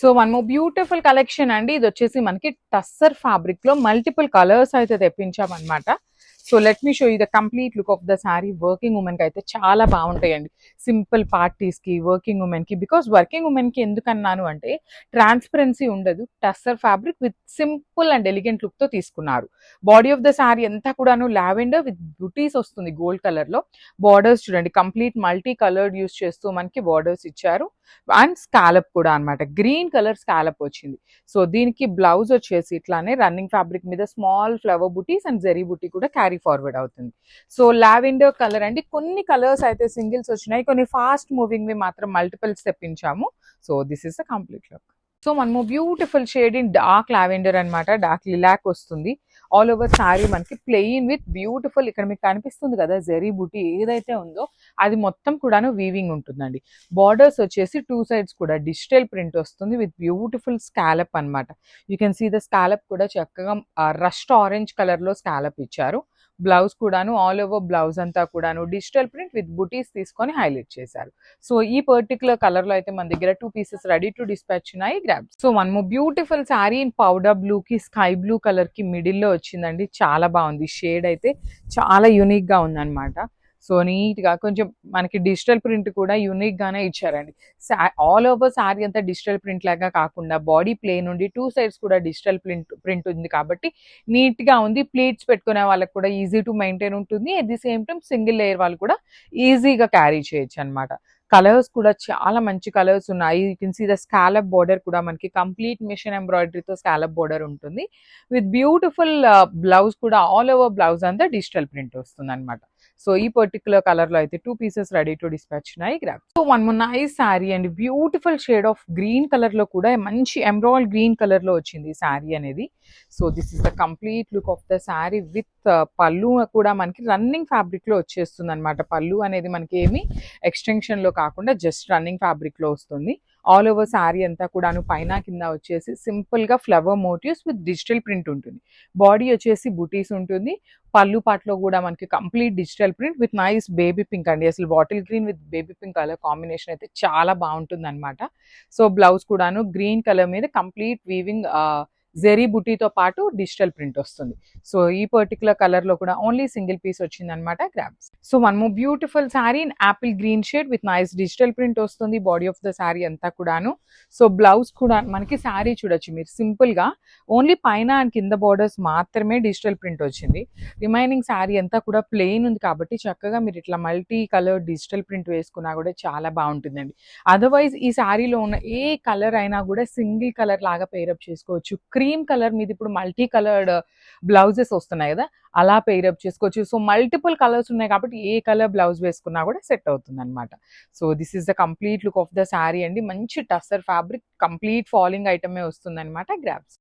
So one more beautiful collection అండి. ఇది వచ్చేసి మనకి టస్సర్ ఫ్యాబ్రిక్ లో మల్టిపుల్ కలర్స్ అయితే తెప్పించామన్నమాట. So let me show you the complete look of the sari. Working women కి అయితే చాలా బాగుంటాయండి, సింపుల్ పార్టీస్ కి, వర్కింగ్ ఉమెన్ కి. బికాస్ వర్కింగ్ ఉమెన్ కి ఎందుకన్నాను అంటే ట్రాన్స్పరెన్సీ ఉండదు, tussar fabric with simple and elegant look తో తీసుకున్నారు. బాడీ ఆఫ్ ద శారీ అంతా కూడాను లావెండర్ విత్ బుటీస్ వస్తుంది గోల్డ్ కలర్ లో. బార్డర్స్ చూడండి, కంప్లీట్ మల్టీ కలర్డ్ యూస్ చేస్తూ మనకి బార్డర్స్ ఇచ్చారు. అండ్ స్కాలప్ కూడా అన్నమాట, గ్రీన్ కలర్ స్కాలప్ వచ్చింది. సో దీనికి బ్లౌజ్ వచ్చేసి ఇట్లానే రన్నింగ్ ఫ్యాబ్రిక్ మీద small flower buttis and zari బుటీ కూడా క్యారీ ఫార్వర్డ్ అవుతుంది. సో లావెండర్ కలర్ అండి. కొన్ని కలర్స్ అయితే సింగిల్స్ వచ్చినాయి, కొన్ని ఫాస్ట్ మూవింగ్ వి మాత్రం మల్టిపుల్స్ తెప్పించాము. So this is the complete look. So మనము beautiful shade in dark lavender అనమాట, డార్క్ లిలాక్ వస్తుంది. ఆల్ ఓవర్ శారీ మనకి ప్లెయిన్ విత్ బ్యూటిఫుల్, ఇక్కడ మీకు కనిపిస్తుంది కదా జరీ బుటీ ఏదైతే ఉందో అది మొత్తం కూడాను వీవింగ్ ఉంటుందండి. బార్డర్స్ వచ్చేసి టూ సైడ్స్ కూడా డిజిటల్ ప్రింట్ వస్తుంది విత్ బ్యూటిఫుల్ స్కాలప్ అనమాట. You can see the scallop కూడా చక్కగా రస్ట్ ఆరెంజ్ కలర్ లో స్కాలప్ ఇచ్చారు. బ్లౌజ్ కూడాను ఆల్ ఓవర్ బ్లౌజ్ అంతా కూడాను డిజిటల్ ప్రింట్ విత్ బుటీస్ తీసుకొని హైలైట్ చేశారు. సో ఈ పర్టికులర్ కలర్ లో అయితే మన దగ్గర 2 పీసెస్ రెడీ టు డిస్పాచ్ ఉన్నాయి, grab. So one more beautiful sari in powder blue కి స్కై బ్లూ కలర్ కి మిడిల్ లో వచ్చిందండి. చాలా బాగుంది, షేడ్ అయితే చాలా యూనిక్ గా ఉందన్నమాట. సో నీట్ గా కొంచెం మనకి డిజిటల్ ప్రింట్ కూడా యూనిక్ గానే ఇచ్చారండి. ఆల్ ఓవర్ శారీ అంతా డిజిటల్ ప్రింట్ లాగా కాకుండా బాడీ ప్లేన్ ఉండి టూ సైడ్స్ కూడా డిజిటల్ ప్రింట్ ఉంది కాబట్టి నీట్ గా ఉంది. ప్లీట్స్ పెట్టుకునే వాళ్ళకి కూడా ఈజీ టు మెయింటైన్ ఉంటుంది. At the same time single layer వాళ్ళు కూడా ఈజీగా క్యారీ చేయొచ్చు అనమాట. కలర్స్ కూడా చాలా మంచి కలర్స్ ఉన్నాయి. You can see the scallop border కూడా మనకి కంప్లీట్ మిషన్ ఎంబ్రాయిడరీతో స్కాలప్ బోర్డర్ ఉంటుంది విత్ బ్యూటిఫుల్ బ్లౌజ్ కూడా ఆల్ ఓవర్ బ్లౌజ్ అంతా డిజిటల్ ప్రింట్ వస్తుంది అనమాట. సో ఈ పర్టికులర్ కలర్ లో అయితే 2 పీసెస్ రెడీ టు డిస్పాచ్ ఉన్నాయి, grab. So one more nice sari and beautiful shade of green colour లో కూడా మంచి ఎమరాల్డ్ గ్రీన్ కలర్ లో వచ్చింది శారీ అనేది. So this is the complete look of the sari with పళ్ళు కూడా మనకి రన్నింగ్ ఫ్యాబ్రిక్ లో వచ్చేస్తుంది అనమాట. పళ్ళు అనేది మనకి ఏమి ఎక్స్టెన్షన్ లో కాకుండా జస్ట్ రన్నింగ్ ఫ్యాబ్రిక్ లో వస్తుంది. ఆల్ ఓవర్ శారీ అంతా కూడాను పైన కింద వచ్చేసి సింపుల్ గా flower motifs with digital print ఉంటుంది. బాడీ వచ్చేసి బుటీస్ ఉంటుంది. పళ్ళు పాటలో కూడా మనకి complete digital print with nice baby pink అండి. అసలు bottle green with baby pink colour combination అయితే చాలా బాగుంటుంది అనమాట. సో బ్లౌజ్ కూడాను గ్రీన్ కలర్ మీద కంప్లీట్ వీవింగ్ జెరీ బుటీతో పాటు డిజిటల్ ప్రింట్ వస్తుంది. సో ఈ పర్టికులర్ కలర్ లో కూడా ఓన్లీ సింగిల్ పీస్ వచ్చింది అనమాట, grabs. So one more beautiful sari in Apple green shade with nice digital print వస్తుంది బాడీ ఆఫ్ ద శారీ అంతా కూడాను. సో బ్లౌజ్ కూడా మనకి శారీ చూడొచ్చు మీరు సింపుల్ గా ఓన్లీ పైన అండ్ కింద బార్డర్స్ మాత్రమే డిజిటల్ ప్రింట్ వచ్చింది. రిమైనింగ్ శారీ అంతా కూడా ప్లెయిన్ ఉంది కాబట్టి చక్కగా మీరు ఇట్లా మల్టీ కలర్ డిజిటల్ ప్రింట్ వేసుకున్నా కూడా చాలా బాగుంటుందండి. అదర్వైజ్ ఈ శారీలో ఉన్న ఏ కలర్ అయినా కూడా సింగిల్ కలర్ లాగా పేరప్ చేసుకోవచ్చు. క్రీమ్ కలర్ మీద ఇప్పుడు మల్టీ కలర్డ్ బ్లౌజెస్ వస్తున్నాయి కదా, అలా పేరప్ చేసుకోవచ్చు. సో మల్టిపుల్ కలర్స్ ఉన్నాయి కాబట్టి ఏ కలర్ బ్లౌజ్ వేసుకున్నా కూడా సెట్ అవుతుంది అనమాట. So this is the complete look of the sari అండి. మంచి టస్సర్ ఫ్యాబ్రిక్, కంప్లీట్ ఫాలింగ్ ఐటమే వస్తుంది అనమాట, గ్రాబ్స్.